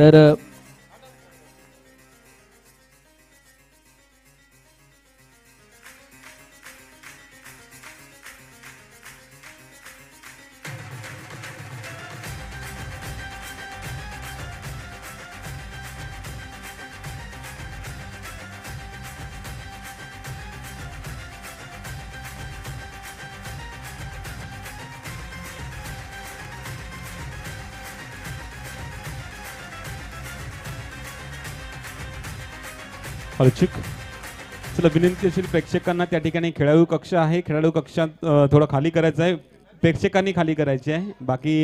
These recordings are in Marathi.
तर अचूक चला विनंती असेल प्रेक्षकांना त्या ठिकाणी खेळाडू कक्ष आहे, खेळाडू कक्षात थोडं खाली करायचं आहे, प्रेक्षकांनी खाली करायचे आहे. बाकी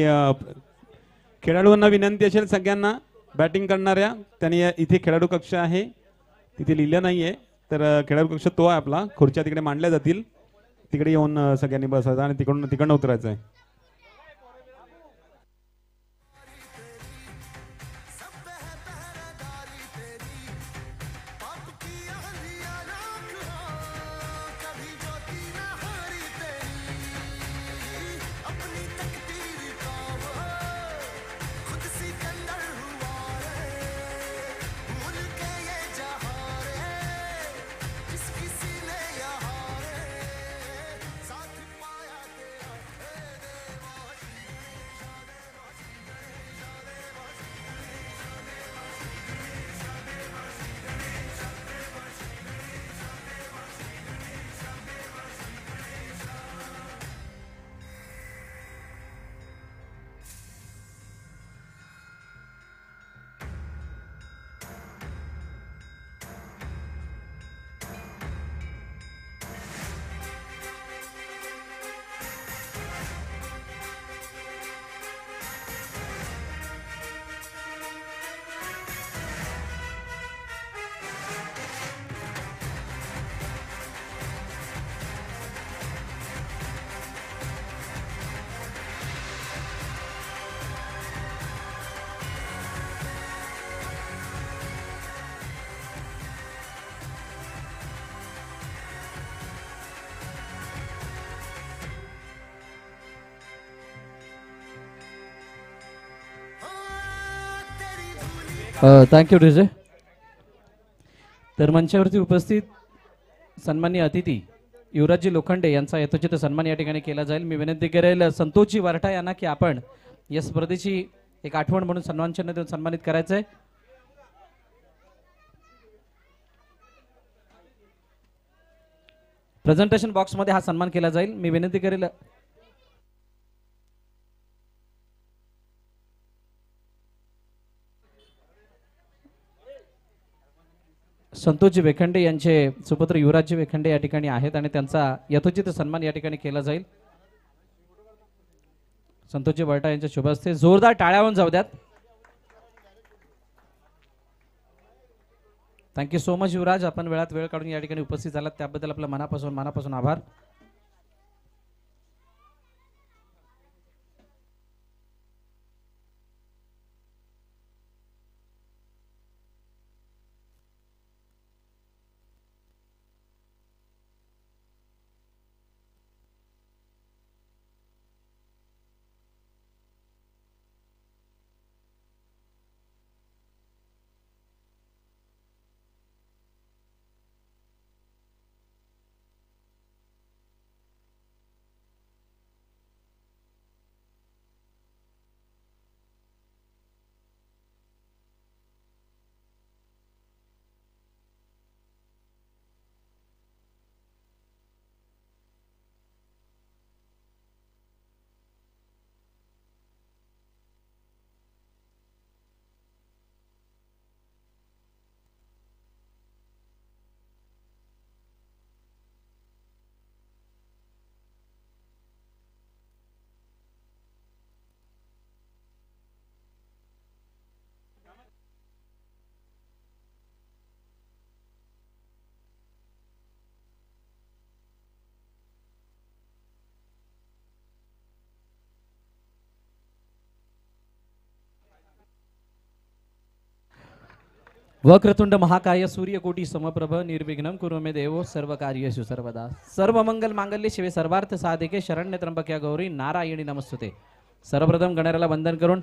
खेळाडूंना विनंती असेल सगळ्यांना बॅटिंग करणाऱ्या त्यांनी इथे खेळाडू कक्ष आहे, तिथे लिहिलं नाहीये तर खेळाडू कक्ष तो आहे आपला. खुर्च्या तिकडे मांडल्या जातील, तिकडे येऊन सगळ्यांनी बसायचं आणि तिकडनं उतरायचं आहे. Thank you DJ. तर मंचावरती उपस्थित सन्माननीय अतिथी युवराजजी लोखंडे यांचा यथोचित सन्मान या ठिकाणी केला जाईल. मी विनंती करेल संतोषजी वरठा यांना की आपण या स्पर्धेची एक आठवण म्हणून सन्मान चिन्ह देऊन सन्मानित करायचंय. प्रेझेंटेशन बॉक्स मध्ये हा सन्मान केला जाईल. मी विनंती करेल संतोषजी वेखंडे यांचे सुपुत्र युवराजजी वेखंडे या ठिकाणी आहेत आणि त्यांचा यथोचित सन्मान या ठिकाणी केला जाईल. संतोषजी वरठा यांच्या शुभ हस्ते जोरदार टाळ्या होऊन जाऊ द्यात. थँक्यू सो मच युवराज, आपण वेळात वेळ काढून या ठिकाणी उपस्थित झालात त्याबद्दल आपलं मनापासून आभार. वक्रतुंड महाकाय सूर्यकोटी समप्रभ निर्विघ्नं कुरु मे देवो सर्व कार्येषु सर्वदा. सर्व मंगल मांगल्ये शिवे सर्वार्थ साधिके शरण्य त्र्यंबके गौरी नारायणी नमस्तुते. सर्वप्रथम गणरायाला वंदन करून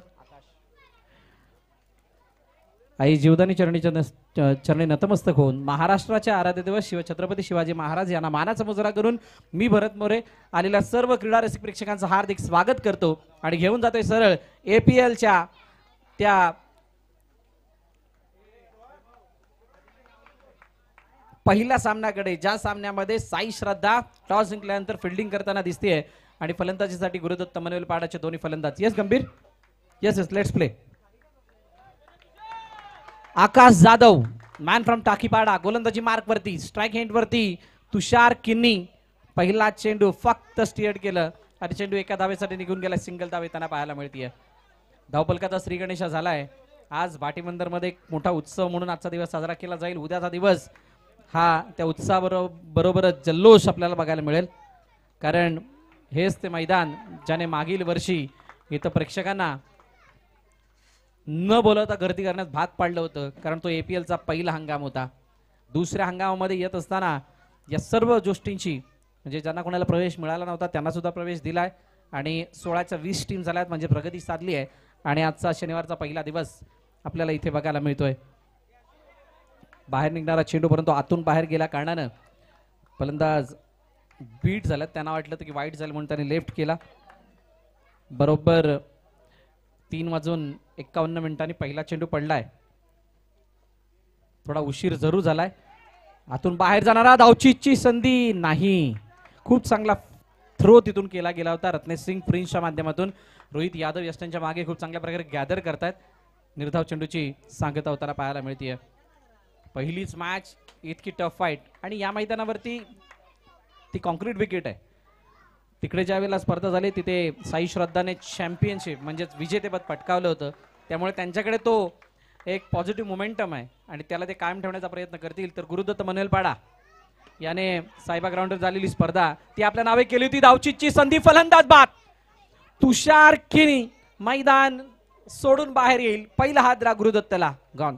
आई जीवदानी चरणी नतमस्तक होऊन महाराष्ट्राचे आराध्य दिवस शिवछत्रपती शिवाजी महाराज यांना मानाचा मुजरा करून मी भरत मोरे आलेल्या सर्व क्रीडा रसिक प्रेक्षकांचं हार्दिक स्वागत करतो आणि घेऊन जातोय सरळ APLच्या त्या पहिल्या सामन्याकडे, ज्या सामन्यामध्ये साई श्रद्धा टॉस जिंकल्यानंतर फिल्डिंग करताना दिसतेय आणि फलंदाजीसाठी गुरुदत्त मनवेल पाडाचे दोन्ही फलंदाज. Yes Gambhir, yes yes let's play. Akash Jadhav man from Takipada गोलंदाजी मार्क वरती, स्ट्राईक हँड वरती तुषार किन्नी. पहिला चेंडू फक्त स्टिअर्ड केलं आणि चेंडू एका धावेसाठी निघून गेला. सिंगल धाव येताना पाहायला मिळतीये. धावपलकाचा श्री गणेशा झालाय. आज भाटीबंदर मध्ये एक मोठा उत्सव म्हणून आजचा दिवस साजरा केला जाईल. उद्याचा दिवस हा त्या उत्साहाबरोबरच जल्लोष आपल्याला बघायला मिळेल, कारण हेच ते मैदान ज्याने मागील वर्षी इथं प्रेक्षकांना न बोलवता गर्दी करण्यास भाग पाडलं होतं, कारण तो APLचा पहिला हंगाम होता. दुसऱ्या हंगामामध्ये येत असताना या सर्व गोष्टींची म्हणजे ज्यांना कोणाला प्रवेश मिळाला नव्हता त्यांना सुद्धा प्रवेश दिलाय आणि 16च्या 20 टीम झाल्यात म्हणजे प्रगती साधली आहे. आणि आजचा शनिवारचा पहिला दिवस आपल्याला इथे बघायला मिळतोय. बाहेर निघणारा चेंडू परंतु आतून बाहेर गेल्या कारणानं फलंदाज बीट झाला. त्यांना वाटलं की वाईट झालं म्हणून त्यांनी लेफ्ट केला. बरोबर 3:51 पहिला चेंडू पडलाय. थोडा उशीर जरूर झालाय. आतून बाहेर जाणारा धावचीची संधी नाही. खूप चांगला थ्रो तिथून केला गेला होता रत्नेश सिंग प्रिन्सच्या माध्यमातून. रोहित यादव यष्टांच्या मागे खूप चांगल्या प्रकारे गॅदर करतायत. निर्धाव चेंडूची सांगता होताना पाहायला मिळतीये. पहिलीच मॅच, इतकी टफ फाईट आणि या मैदानावरती ती कॉन्क्रीट विकेट आहे. तिकडे ज्या वेळेला स्पर्धा झाली तिथे साई श्रद्धाने चॅम्पियनशिप म्हणजेच विजेतेपद पटकावलं होतं. त्यामुळे त्यांच्याकडे तो एक पॉझिटिव्ह मोमेंटम आहे आणि त्याला ते कायम ठेवण्याचा प्रयत्न करतील. तर गुरुदत्त मनवेलपाडा याने साईबा ग्राउंडवर झालेली स्पर्धा ती आपल्या नावे केली होती. धावचीची संधी, फलंदाज बाद तुषार किनी मैदान सोडून बाहेर येईल. पहिला हादरा गुरुदत्तला गॉन.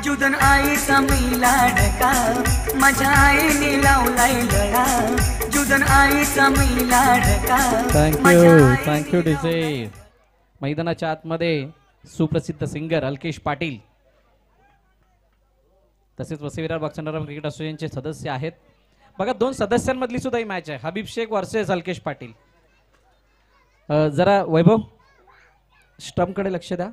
जुदन आईचा मी लाडका माझ्या आईने लावलाय लढा. जुदन आईचा मी लाडका. Thank you DJ. मैदानाच्या आतमध्ये सुप्रसिद्ध सिंगर अल्केश पाटील तसेच वसईविरार बॉक्सर क्रिकेट असोसिएशनचे सदस्य आहेत. बघा 2 सदस्यांमधली सुद्धा ही मॅच आहे. हबीब शेख वर्सेस अल्केश पाटील. जरा वैभव स्टंपकडे लक्ष द्या.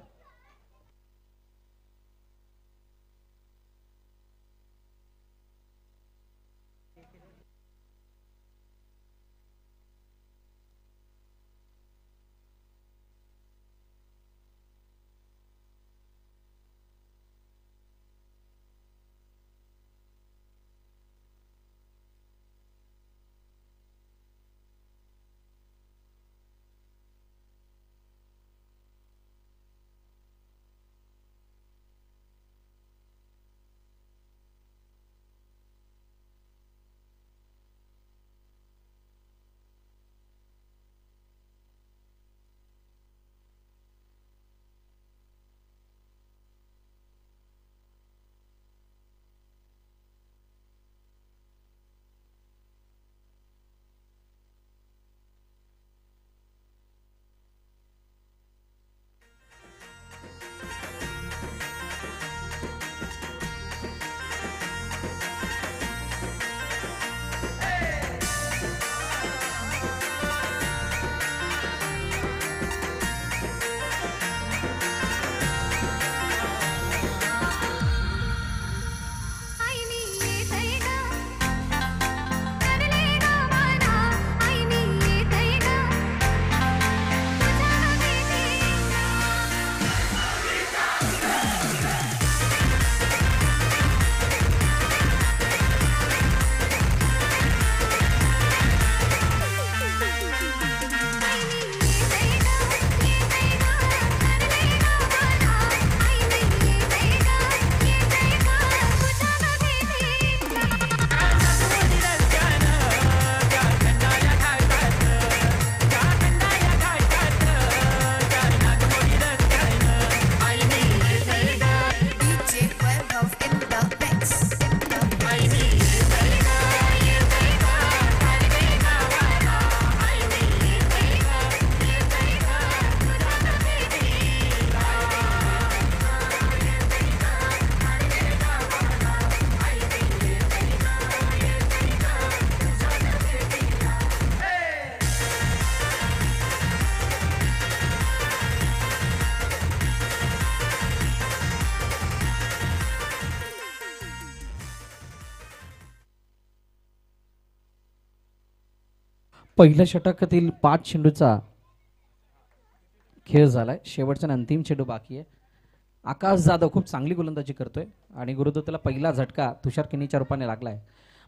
पहिल्या षटकातील 5 चेंडूचा खेळ झालाय. शेवटचा आणि अंतिम चेंडू बाकी आहे. आकाश जाधव खूप चांगली गोलंदाजी करतोय आणि गुरुदत्तला पहिला झटका तुषार किनीच्या रूपाने लागलाय.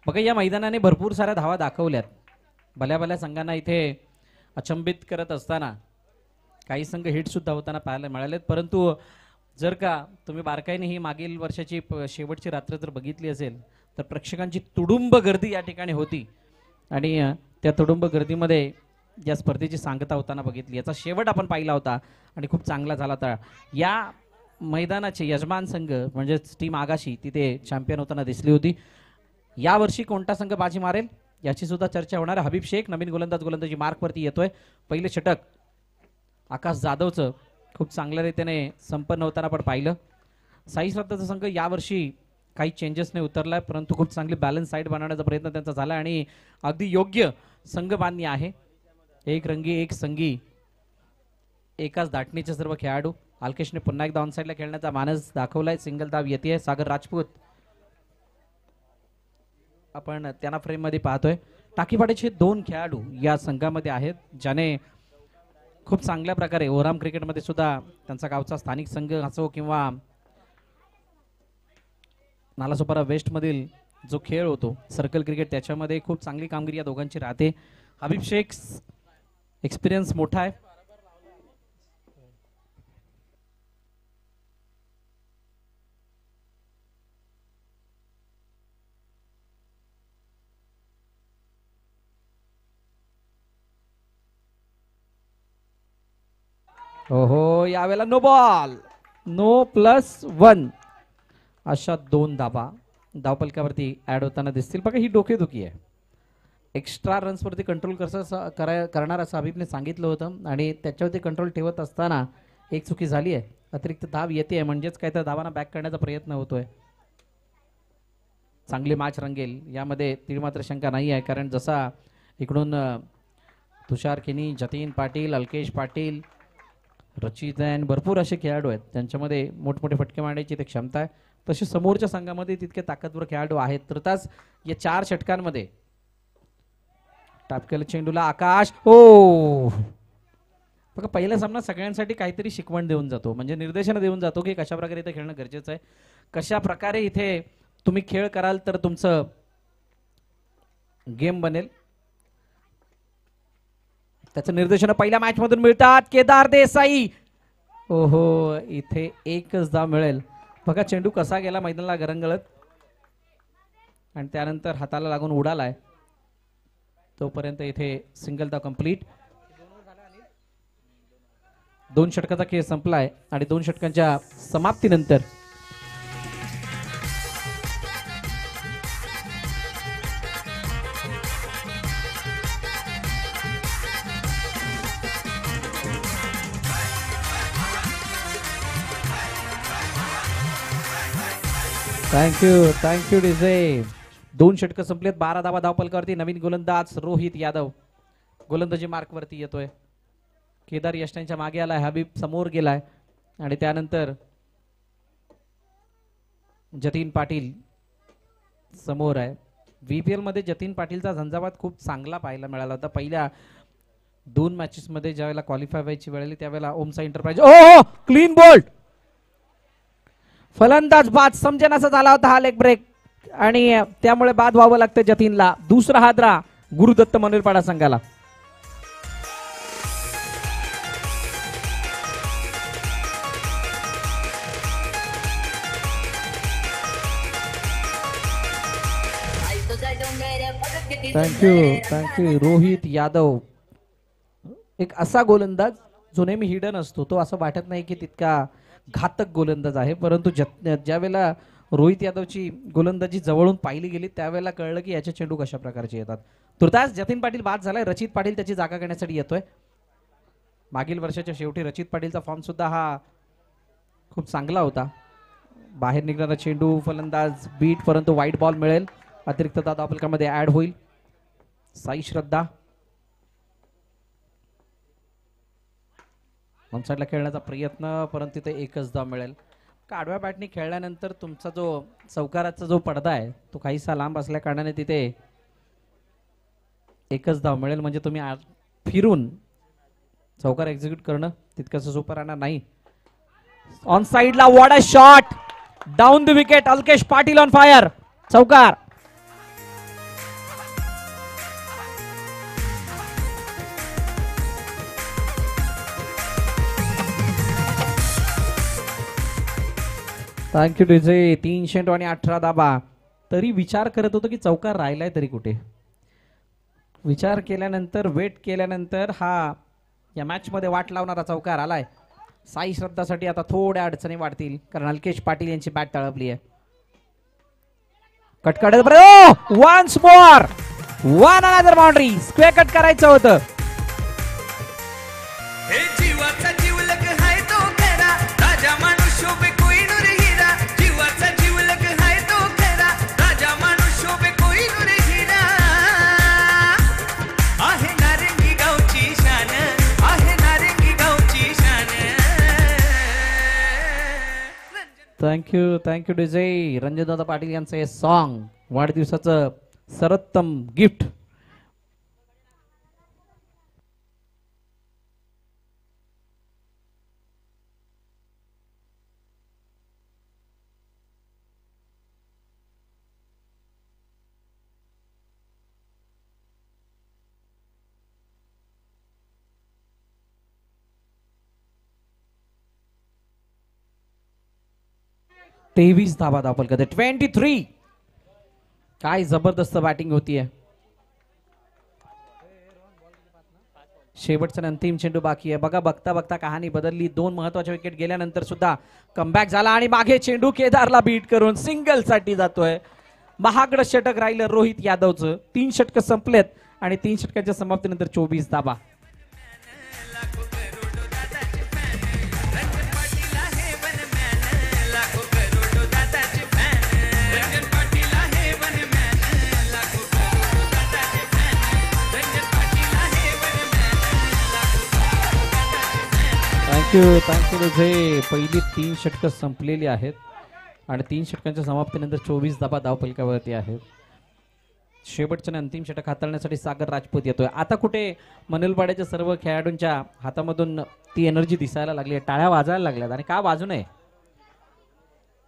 बघा या मैदानाने भरपूर साऱ्या धावा दाखवल्यात. भल्या भल्या संघांना इथे अचंबित करत असताना काही संघ हिट सुद्धा होताना पाहायला मिळालेत. परंतु जर का तुम्ही बारकाईने ही मागील वर्षाची शेवटची रात्र जर बघितली असेल तर प्रेक्षकांची तुडुंब गर्दी या ठिकाणी होती आणि त्या तुडुंब गर्दीमध्ये या स्पर्धेची सांगता होताना बघितली. याचा शेवट आपण पाहिला होता आणि खूप चांगला झाला होता. या मैदानाचे यजमान संघ म्हणजे टीम आगाशी तिथे चॅम्पियन होताना दिसली होती. यावर्षी कोणता संघ बाजी मारेल याची सुद्धा चर्चा होणार. हबीब शेख नवीन गोलंदाजी मार्कवरती येतोय. पहिले षटक आकाश जाधवचं खूप चांगल्या रीतीने संपन्न होताना आपण पाहिलं. साई श्रद्धाचा संघ यावर्षी काही चेंजेसने उतरलाय परंतु खूप चांगली बॅलन्स साईड बनवण्याचा प्रयत्न त्यांचा झाला आणि अगदी योग्य संघबांधणी आहे. एक रंगी एक संगी एकाच दाटणीचे सर्व खेळाडू. अल्केशने पुन्हा एकदा ऑनसाईडला खेळण्याचा मानस दाखवलाय. सिंगल धाव येते. सागर राजपूत आपण त्यांना फ्रेम मध्ये पाहतोय. टाकीपाड्याचे 2 खेळाडू या संघामध्ये आहेत ज्याने खूप चांगल्या प्रकारे ओराम क्रिकेटमध्ये सुद्धा त्यांचा गावचा स्थानिक संघ असो किंवा नालासोपारा वेस्ट मधील जो खेळ होतो सर्कल क्रिकेट त्याच्यामध्ये खूप चांगली कामगिरी या दोघांची राहते. हबीब शेख एक्सपिरियन्स मोठा आहे. ओहो यावेळेला नो बॉल. नो +1 अशा 2 धाबा धावपलकावरती ऍड होताना दिसतील. बघा ही डोकेदुखी आहे. एक्स्ट्रा रन्सवरती कंट्रोल कसं करणार असं हबीबने सांगितलं होतं आणि त्याच्यावरती कंट्रोल ठेवत असताना एक चुकी झाली आहे. अतिरिक्त धाव येते म्हणजेच काय तर धावांना बॅक करण्याचा प्रयत्न होतोय. चांगली मॅच रंगेल यामध्ये तीळ मात्र शंका नाही आहे. कारण जसा इकडून तुषार किनी, जतीन पाटील, अल्केश पाटील, रचित जैन भरपूर असे खेळाडू आहेत त्यांच्यामध्ये मोठमोठे फटके मारण्याची ते क्षमता आहे. तसे समोरच्या संघामध्ये तितके ताकदवर खेळाडू आहेत. तर तास या 4 षटकांमध्ये टापकेल चेंडूला आकाश हो बघा पहिला सामना सगळ्यांसाठी काहीतरी शिकवण देऊन जातो म्हणजे निर्देशन देऊन जातो की कशा प्रकारे इथे खेळणं गरजेचं आहे. कशा प्रकारे इथे तुम्ही खेळ कराल तर तुमचं गेम बनेल त्याचं निर्देशन पहिल्या मॅच मधून मिळतात. केदार देसाई ओहो इथे एकच धाव मिळेल. बघा चेंडू कसा गेला मैदानाला गरंगळत आणि त्यानंतर हाताला लागून उडालाय. तोपर्यंत इथे सिंगल धाव कंप्लीट. 2 षटकाचा खेळ संपलाय आणि 2 षटकांच्या समाप्तीनंतर थँक्यू डीजे. 2 षटकं संपलेत. 12 धावा धावपलकावरती. नवीन गोलंदाज रोहित यादव गोलंदाजी मार्कवरती येतोय. केदार यष्टांच्या मागे आलाय. हबीब समोर गेलाय आणि त्यानंतर जतीन पाटील समोर आहे. VPL मध्ये जतीन पाटीलचा झंझावात खूप चांगला पाहायला मिळाला होता. पहिल्या 2 मॅचेस मध्ये ज्यावेळेला क्वालिफाय व्हायची वेळ आली त्यावेळेला ओमसा एंटरप्राइज ओ क्लीन बोल्ड फलंदाज बाद समजेनासा झाला होता हा लेग ब्रेक आणि त्यामुळे बाद व्हावं लागतं जतीनला. दुसरा हादरा गुरुदत्त मनोरपाडा संघाला. थँक्यू रोहित यादव. एक असा गोलंदाज जो नेहमी हिडन असतो. तो असं वाटत नाही की तितका घातक गोलंदाज आहे परंतु ज्या वेळेला रोहित यादवची गोलंदाजी जवळून पाहिली गेली त्यावेळेला कळलं की याचे चेंडू कशा प्रकारचे येतात. तुर्तास जतीन पाटील बाद झालाय. रचित पाटील त्याची जागा घेण्यासाठी येतोय. मागील वर्षाच्या शेवटी रचित पाटीलचा फॉर्म सुद्धा हा खूप चांगला होता. बाहेर निघणारा चेंडू फलंदाज बीट परंतु वाईट बॉल मिळेल. अतिरिक्त धाव धावपलकामध्ये ऍड होईल. साई श्रद्धा ऑनसाईडला खेळण्याचा प्रयत्न परंतु तिथे एकच धाव मिळेल. आडव्या बॅटने खेळल्यानंतर तुमचा जो चौकाराचा जो पडदा आहे तो काहीसा लांब असल्या कारणाने तिथे एकच धाव मिळेल म्हणजे तुम्ही फिरून चौकार एक्झिक्यूट करणं तितकंसं सोपं राहणार नाही. ऑन साइडला what a shot, down the wicket. Alkesh Patil on fire, चौकार. Thank you DJ. 318 धाबा. तरी विचार करत होतो की चौकार राहिलाय तरी कुठे. विचार केल्यानंतर वेट केल्यानंतर हा या मॅच मध्ये वाट लावणारा चौकार आलाय. साई श्रद्धासाठी आता थोड्या अडचणी वाढतील कारण अल्केश पाटील यांची बॅट तळपली आहे. कट काढत once more, one another boundary. Square cut करायचं होतं. Thank you DJ. रणजितदादा पाटील यांचं हे सॉन्ग वाढदिवसाचं सर्वोत्तम गिफ्ट. तेवीस धाबा दाखल करते. 23. काय जबरदस्त बॅटिंग होतीये. शेवटचा अंतिम चेंडू बाकी आहे. बघा बघता बघता कहाणी बदलली. 2 महत्वाचे विकेट गेल्यानंतर सुद्धा कमबॅक झाला आणि मागे चेंडू केदारला बीट करून सिंगल साठी जातोय. महागड षटक राहिलं रोहित यादवचं. 3 षटक संपलेत आणि 3 षटकाच्या समाप्तीनंतर 24 धाबा. थँक्यू जे. पहिली 3 षटकं संपलेली आहेत आणि 3 षटकांच्या समाप्तीनंतर 24 धाबा धावफलकावरती आहेत. शेवटच्या अंतिम षटक हाताळण्यासाठी सागर राजपूत येतोय. आता कुठे मनलवाड्याच्या सर्व खेळाडूंच्या हातामधून ती एनर्जी दिसायला लागली आहे. टाळ्या वाजायला लागल्यात आणि का वाजू नये.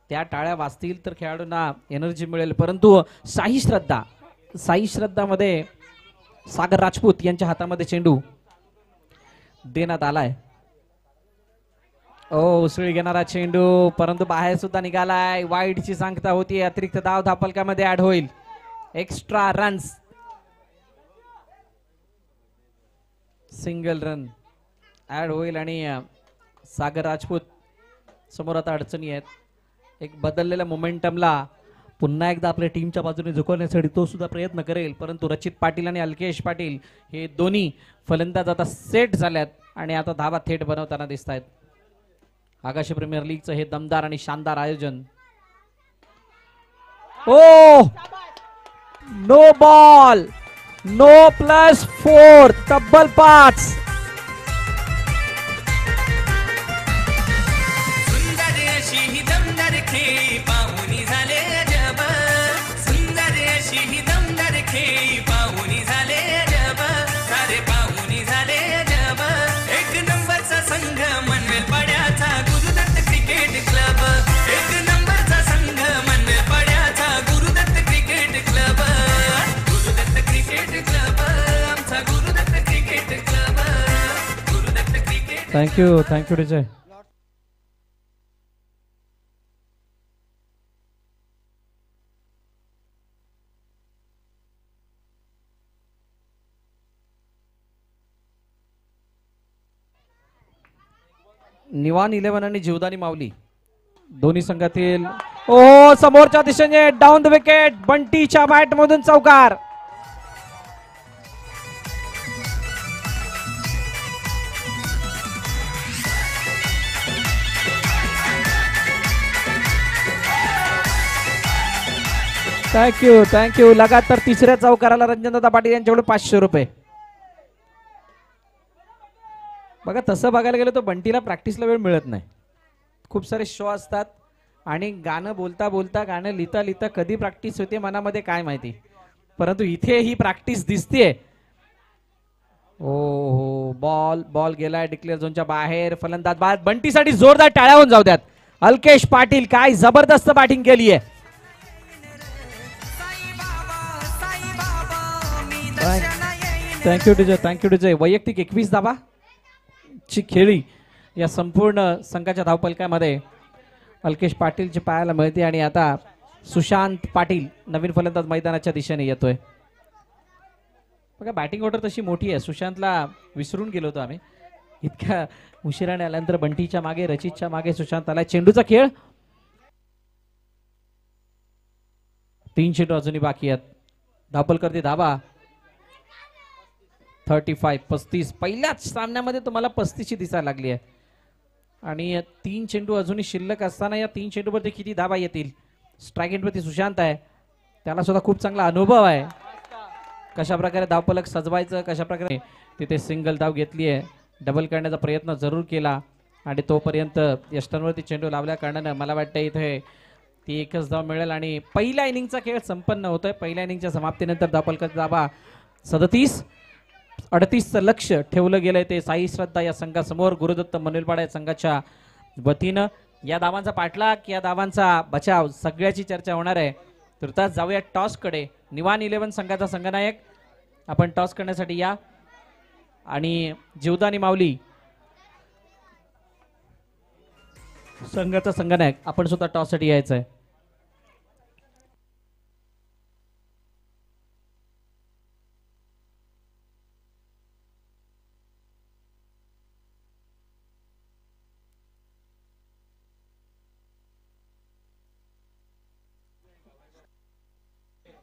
त्या टाळ्या वाजतील तर खेळाडूंना एनर्जी मिळेल. परंतु साई श्रद्धामध्ये सागर राजपूत यांच्या हातामध्ये चेंडू देण्यात आलाय. उसळी घेणारा चेंडू परंतु बाहेर सुद्धा निघालाय. वाईडची सांगता होती. अतिरिक्त धाव धापलकामध्ये ऍड होईल. Extra runs, single run add होईल आणि सागर राजपूत समोर आता अडचणी आहेत. एक बदललेल्या मोमेंटमला पुन्हा एकदा आपल्या टीमच्या बाजूने झुकवण्यासाठी तो सुद्धा प्रयत्न करेल. परंतु रचित पाटील आणि अल्केश पाटील हे दोन्ही फलंदाज आता सेट झाल्यात आणि आता धावा थेट बनवताना दिसत आहेत. आकाशी प्रीमियर लीगचं हे दमदार आणि शानदार आयोजन. नो बॉल, नो +4, तब्बल 5. सुंदर अशी ही दमदार खेळी पाहुणी झाले अजब. सुंदर अशी ही दमदार खेळी पाहुणी झाले अजब. सारे पाहुणी झाले अजब. एक नंबरचा संघ मनवेल पड्याचा गुरुदत्त क्रिकेट क्लब. एक नंबरचा संघ मनवेल पड्याचा Gurudatt cricket club. Gurudatt cricket club, आमचा Gurudatt cricket club. Gurudatt cricket. Thank you Vijay. Nivan 11 आणि जीवदानी माऊली दोन्ही संघातील समोरच्या दिशेने डाऊन द विकेट. बंटीच्या बॅट मधून चौकार. थँक्यू. लगातार तिसऱ्या चौकाराला रंजनदादा पाटील यांच्याकडून 500 रुपये. बघा तसं बघायला गेलं तर बंटीला प्रॅक्टिसला वेळ मिळत नाही. खूप सारे शो असतात आणि गाणं बोलता बोलता गाणं लिहिता लिहिता कधी प्रॅक्टिस होते मनामध्ये काय माहिती. परंतु इथे ही प्रॅक्टिस दिसतेय हो बॉल बॉल गेलाय डिक्लेअर झोनच्या बाहेर. फलंदाज बाद. बंटीसाठी जोरदार टाळ्या होऊन जाऊ द्यात. अल्केश पाटील काय जबरदस्त बॅटिंग केली आहे. थँक्यू टीजय. वैयक्तिक 21 धावा ची खेळी या संपूर्ण संघाच्या धावपलकामध्ये अल्केश पाटीलची पाहायला मिळते. आणि आता सुशांत पाटील नवीन फलंदाज मैदानाच्या दिशेने येतोय. बघा बॅटिंग ऑर्डर तशी मोठी आहे. सुशांतला विसरून गेलो होतो आम्ही. इतक्या उशिराने आल्यानंतर बंटीच्या मागे रचितच्या मागे सुशांत आलाय. चेंडूचा खेळ. 3 चेंडू अजूनही बाकी आहेत. धावपल करते धावा 35. पहिल्याच सामन्यामध्ये तुम्हाला 35 दिसायला लागली आहे. आणि 3 चेंडू अजूनही शिल्लक असताना या 3 चेंडूवरती किती धावा येतील. स्ट्राईक एंडवरती सुशांत आहे. त्याला सुद्धा खूप चांगला अनुभव आहे. कशा प्रकारे धावपलक सजवायचं, कशा प्रकारे तिथे सिंगल धाव घेतली आहे. डबल करण्याचा प्रयत्न जरूर केला आणि तोपर्यंत यष्टांवरती चेंडू लावल्या कारणानं मला वाटतं इथे ती एकच धाव मिळेल. आणि पहिल्या इनिंगचा खेळ संपन्न होतोय. पहिल्या इनिंगच्या समाप्तीनंतर धावपलकाचा धावा 37-38चं लक्ष ठेवलं गेलंय ते साई श्रद्धा या संघासमोर. गुरुदत्त मनुलपाडा या संघाच्या वतीनं या धावांचा पाठलाग, या धावांचा बचाव सगळ्याची चर्चा होणार आहे. तुर्तास जाऊया टॉसकडे. निवान 11 संघाचा संघनायक आपण टॉस करण्यासाठी या. आणि जीवदानी माऊली संघाचा संघनायक आपण सुद्धा टॉस साठी यायचं आहे.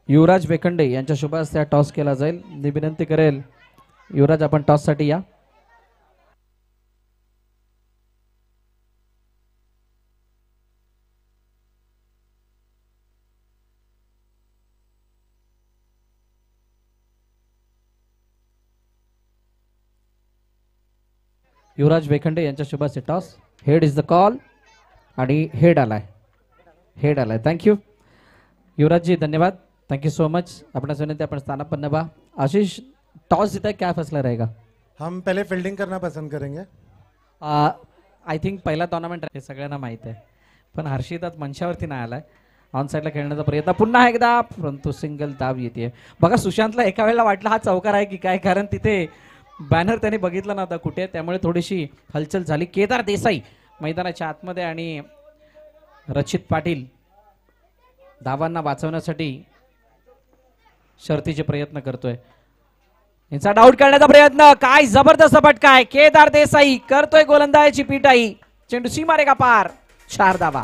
युवराज वेखंडे यांच्या शुभ हस्ते टॉस केला जाईल. मी विनंती करेल युवराज आपण टॉस साठी या. युवराज वेखंडे यांच्या शुभ हस्ते toss. Head is the call आणि हेड आलाय. थँक्यू युवराजजी, धन्यवाद. Thank you so much. अपना विनंती अपन स्थानापन्न बा. आशीष टॉस जीता है, क्या फैसला रहेगा? हम पहले फील्डिंग करना पसंद करेंगे. आय थिंक पहिला टुर्नामेंट हे सगळ्यांना माहित आहे, पण हर्षित आज मंचावरती नाही आलाय. ऑन साईडला खेळण्याचा प्रयत्न पुन्हा एकदा, परंतु सिंगल धाव येते. बघा सुशांतला एका वेळेला वाटलं हा चौकार आहे की काय, कारण तिथे बॅनर त्याने बघितला नव्हता कुठे, त्यामुळे थोडीशी हलचल झाली. केदार देसाई मैदानाच्या आतमध्ये आणि रचित पाटील धावांना वाचवण्यासाठी शर्तीचे प्रयत्न करतोय. इनसाइड आउट करण्याचा प्रयत्न, काय जबरदस्त फटका आहे. केदार देसाई करतोय गोलंदाजीची पिटाई. चेंडू सीमारेखा पार. 4 धावा.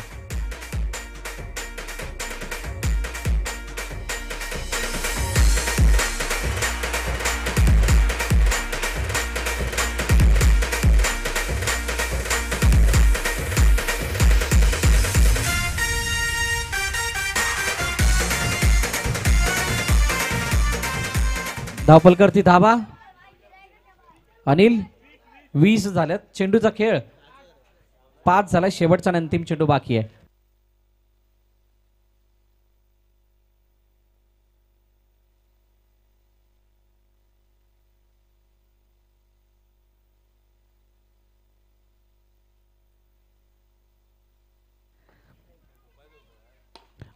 धावपल करती धावा. अनिल 20 झाल्यात. चेंडूचा खेळ 5 झाला. शेवटचा आणि अंतिम चेंडू बाकी आहे.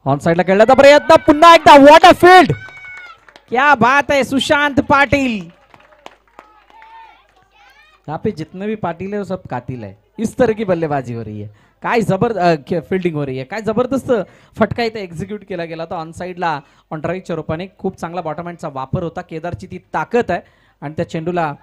ऑन साइडला खेळण्याचा प्रयत्न. पुन्हा एकदा व्हॉट अ फील्ड. क्या बात है सुशांत पाटिल. यहाँ पे जितने भी पाटिल है वो सब कातिल है. इस तरह की बल्लेबाजी हो रही है. काय फील्डिंग हो रही है. काय जबरदस्त फटका इथे एक्झिक्यूट केला गेला होता ऑन साइडला ऑन ड्राईव्हच्या रूपाने. खूप चांगला बॉटम हँडचा वापर होता. केदारची ती ताकद आहे आणि त्या चेंडूला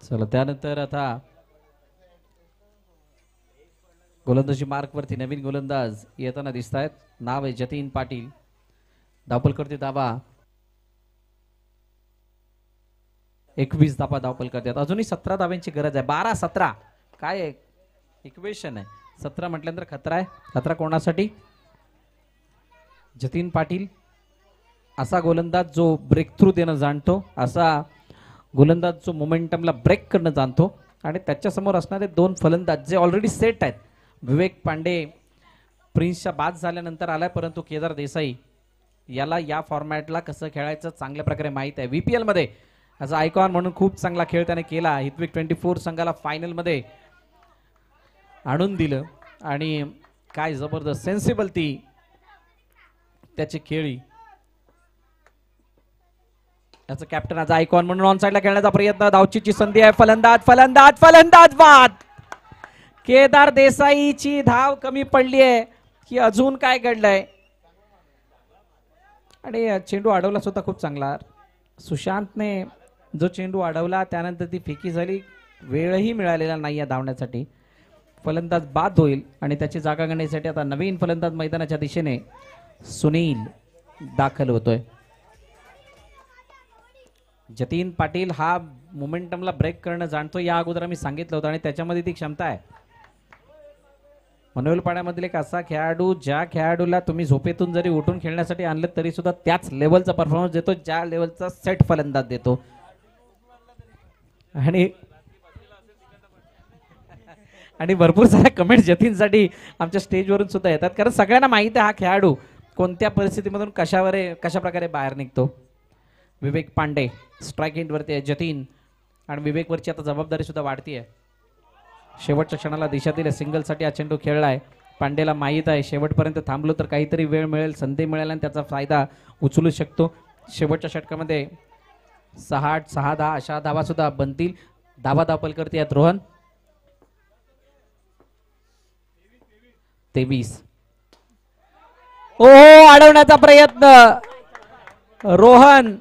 चला. त्यानंतर आता गोलंदाजी मार्क वरती नवीन गोलंदाज येताना दिसत आहेत. नाव आहे जतीन पाटील. धावपल करते धावा 21 धावा धावपल करतात. अजूनही 17 धाव्यांची गरज आहे. 12-17 काय इक्वेशन आहे. 17 म्हटल्यानंतर खतरा आहे. खतरा कोणासाठी? जतीन पाटील असा गोलंदाज जो ब्रेक थ्रू देणं जाणतो, असा गोलंदाज जो मोमेंटमला ब्रेक करणं जाणतो आणि त्याच्यासमोर असणारे दोन फलंदाज जे ऑलरेडी सेट आहेत. विवेक पांडे प्रिन्सच्या बाद झाल्यानंतर आलाय, परंतु केदार देसाई याला या फॉर्मॅटला कसं खेळायचं चांगल्या प्रकारे माहीत आहे. VPL मध्ये ॲज अ आयकॉन म्हणून खूप चांगला खेळ त्याने केला. हितविक 24 संघाला फायनलमध्ये आणून दिलं आणि काय जबरदस्त सेन्सिबल ती त्याची खेळी. याचं कॅप्टन आज आयकॉन म्हणून ऑन साइडला खेळण्याचा प्रयत्न. धावचीची संधी आहे. फलंदाज फलंदाज फलंदाज बाद. केदार देसाईची धाव कमी पडली आहे की अजून काय घडलंय. आणि चेंडू अडवला सुद्धा खूप चांगला. सुशांतने जो चेंडू अडवला त्यानंतर ती फेकी झाली. वेळही मिळालेला नाही या धावण्यासाठी. फलंदाज बाद होईल आणि त्याची जागा घेण्यासाठी आता नवीन फलंदाज मैदानाच्या दिशेने सुनील दाखल होतोय. जतीन पाटील हा मोमेंटमला ब्रेक करणं जाणतो. या अगोदर मी सांगितलं होतं आणि त्याच्यामध्ये ती क्षमता आहे. मनोलपाड्यामधील एक असा खेळाडू ज्या खेळाडूला तुम्ही झोपेतून जरी उठून खेळण्यासाठी आणलं तरी सुद्धा त्याच लेवलचा परफॉर्मन्स देतो ज्या लेवलचा सेट फलंदाज देतो. आणि भरपूर साऱ्या कमेंट जतीनसाठी आमच्या स्टेजवरून सुद्धा येतात, कारण सगळ्यांना माहिती आहे हा खेळाडू कोणत्या परिस्थितीमधून कशा प्रकारे बाहेर निघतो. विवेक पांडे स्ट्राईक एंडवरती आहे. जतीन आणि विवेकवरची आता जबाबदारी सुद्धा वाढती आहे. शेवटच्या क्षणाला दिशा दिली. सिंगलसाठी हा चेंडू खेळलाय. पांडेला माहीत आहे शेवटपर्यंत थांबलो तर काहीतरी वेळ मिळेल, संधी मिळेल आणि त्याचा फायदा उचलू शकतो. शेवटच्या षटकामध्ये 6-8 6-10 अशा धावा सुद्धा बनतील. धावा दाखल करते आहेत रोहन. 23. ओ अडवण्याचा प्रयत्न. रोहन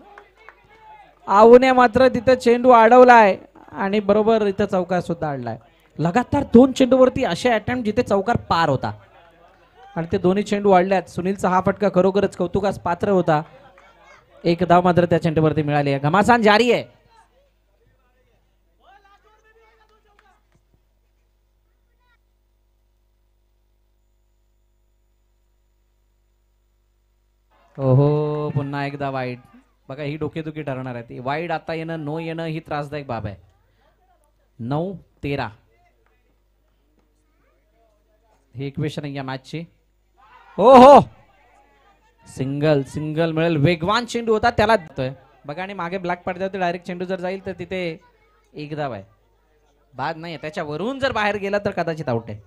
आऊने मात्र तिथं चेंडू अडवलाय आणि बरोबर इथं चौकार सुद्धा अडलाय. लगातार 2 चेंडूवरती असे अटेम्प्ट जिथे चौकार पार होता आणि ते दोन्ही चेंडू अडल्यात. सुनीलचा हा फटका खरोखरच कौतुकास पात्र होता. एक धाव मात्र त्या चेंडूवरती मिळाली आहे. घमासान जारी आहे. ओहो पुन्हा एकदा वाईड. बघा ही डोकेदुखी ठरणार आहे. ती वाईड आता येणं नो येणं ही त्रासदायक बाब आहे. 9-13 ही इक्वेशन आहे या मॅचची. हो हो सिंगल सिंगल मिळेल. वेगवान चेंडू होता त्याला देतोय बघा आणि मागे ब्लॅक पडद्यावरती डायरेक्ट चेंडू जर जाईल तर तिथे एक धाव आहे. बाद नाही. त्याच्यावरून जर बाहेर गेला तर कदाचित आउट आहे.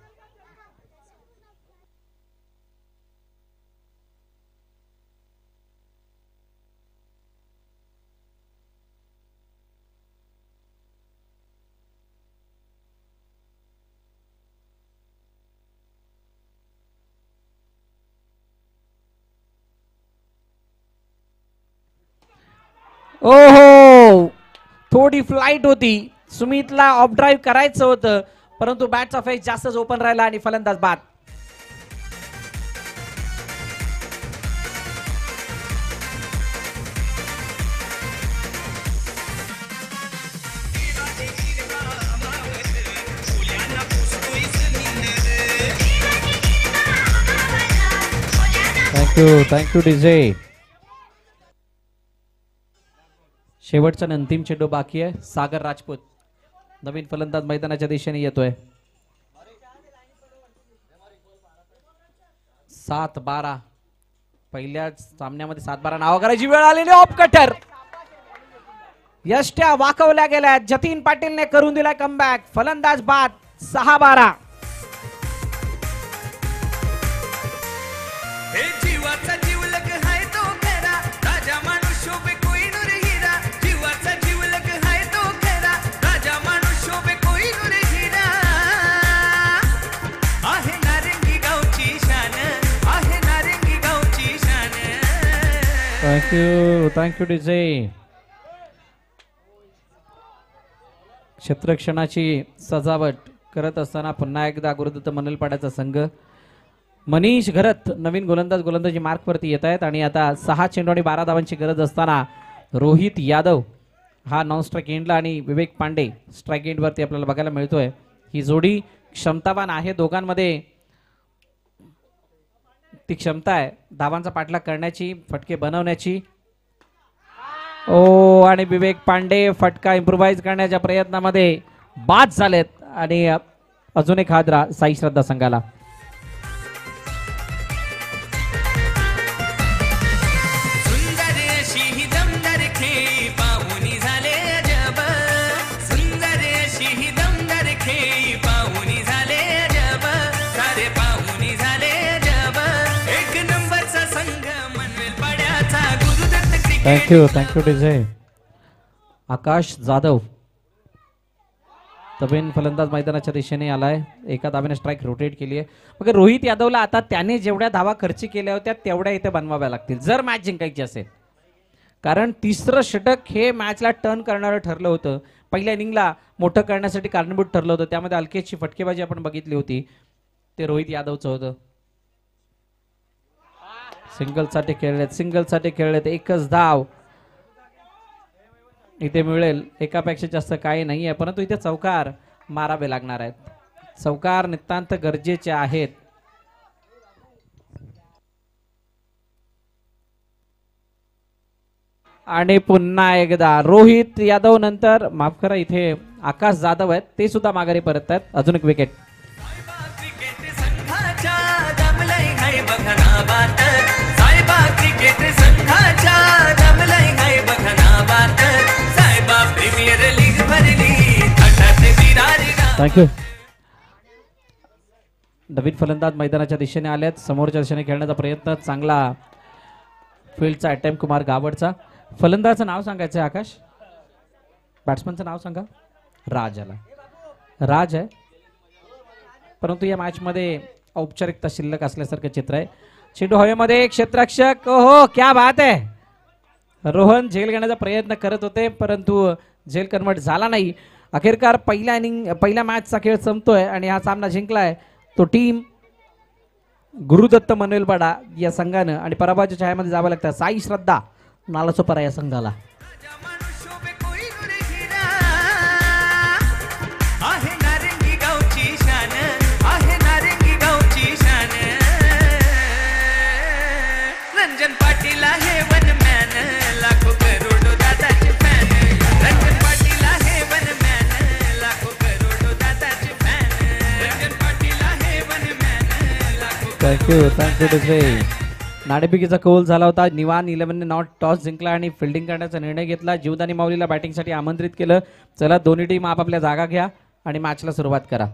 ओहो थोडी फ्लाइट होती. सुमितला ऑफ ड्राईव्ह करायचं होतं परंतु बॅटचा फेस जास्तच ओपन राहिला आणि फलंदाज बाद. Thank you DJ. शेवटचा अंतिम चेंडू बाकी आहे. सागर राजपूत नवीन फलंदाज मैदानाच्या दिशेने येतोय. 7-12 पहिल्या सामन्यामध्ये 7-12 नाव करायची वेळ आलेली. ऑफ कटर यष्ट्या वाकवल्या गेल्या. जतीन पाटीलने करून दिलाय कमबॅक. फलंदाज बाद. 6-12. जीवाचा जीवलग हाय तो खरा राजा माणूस शोभे कोहिनूर हिरा. जीवाचा जीवलग हाय तो खरा राजा माणूस शोभे कोहिनूर हिरा. आहे नारंगी गावची शान. आहे नारंगी गावची शान. Thank you DJ. क्षेत्रक्षणाची सजावट करत असताना पुन्हा एकदा गुरुदत्त मनलपाड्याचा संघ. मनीष घरत नवीन गोलंदाजी मार्कवरती येत आहेत आणि आता 6 चेंडू आणि 12 धावांची गरज असताना रोहित यादव हा नॉन स्ट्राईक एंडला आणि विवेक पांडे स्ट्राईक एंडवरती आपल्याला बघायला मिळतोय. ही जोडी क्षमतावान आहे. दोघांमध्ये ती क्षमता आहे धावांचा पाठलाग करण्याची, फटके बनवण्याची. ओ आणि विवेक पांडे फटका इम्प्रोवाइज करण्याच्या प्रयत्नामध्ये बाद झालेत आणि अजून एक हादरा साई श्रद्धा संघाला. सुंदर अशी दमदार खेळी पाहुणी झाले अजब, सुंदर अशी दमदार खेळी पाहुणी झाले अजब, सारे पाहुणी झाले अजब. एक नंबरचा संघ मनवेल पाड्याचा Gurudatt cricket. Thank you DJ. Akash Jadhav तबेन फलंदाज मैदानाच्या दिशेने आलाय. एका धावेने स्ट्राईक रोटेट केली आहे. मग रोहित यादवला आता त्याने जेवढ्या धावा खर्च केल्या होत्या तेवढ्या इथे बनवाव्या लागतील जर मॅच जिंकायची असेल. कारण तिसरं षटक हे मॅचला टर्न करणारं ठरलं होतं. पहिल्या इनिंगला मोठं करण्यासाठी कारणीभूत ठरलं होतं. त्यामध्ये अल्केशची फटकेबाजी आपण बघितली होती, ते रोहित यादवचं होतं. सिंगलसाठी खेळलेत. एकच धाव इथे मिळेल. एकापेक्षा जास्त काही नाही आहे, परंतु इथे चौकार मारावे लागणार आहेत. चौकार नितांत गरजेचे आहेत. आणि पुन्हा एकदा रोहित यादव नंतर माफ करा इथे आकाश जाधव आहेत, ते सुद्धा माघारी परत आहेत. अजून एक विकेट. क्रिकेट संघाच्या दमलय हाय बघना बात, साहेबा क्रिकेट संघाच्या दमलय हाय बघना बात, साहेबा प्रीमियर लीग भरली थाटात विरारी. थँक्यू. नवीन फलंदाज मैदानाच्या दिशेने आलेत. समोरच्या दिशेने खेळण्याचा प्रयत्न चांगला फील्डचा अटेम्प्ट कुमार गावडचा. फलंदाजाचं नाव सांगायचं आहे आकाश. बॅट्समनचं नाव सांगा. राज आला. राज आहे, परंतु या मॅचमध्ये औपचारिकता शिल्लक असल्यासारखं चित्र आहे. चेंडू हवेमध्ये क्षेत्ररक्षक. हो क्या बात आहे. रोहन झेल घेण्याचा प्रयत्न करत होते, परंतु झेल कन्वर्ट झाला नाही. अखेरकार पहिल्या मॅचचा खेळ संपतोय आणि हा सामना जिंकलाय तो टीम गुरुदत्त मनवेलपाडा या संघानं. आणि पराभवाच्या छायामध्ये जावं लागतं साई श्रद्धा नालासोपारा या संघाला. आहे नारंगी गावची शान, आहे नारंगी गावची शान, रंजन पाटील आहे वनमॅन, लाखो करोडो दादाचे फॅन, रंजन पाटील आहे वनमॅन, लाखो करोडो दादाचे फॅन, रंजन पाटील आहे वनमॅन, लाखो. थँक्यू. नाणेफेकीचा कौल झाला होता. निवान 11ने नॉट टॉस जिंकला आणि फिल्डिंग करण्याचा निर्णय घेतला. जीवदानी माऊलीला बॅटिंगसाठी आमंत्रित केलं. चला दोन्ही टीम आपापल्या जागा घ्या आणि मॅचला सुरुवात करा.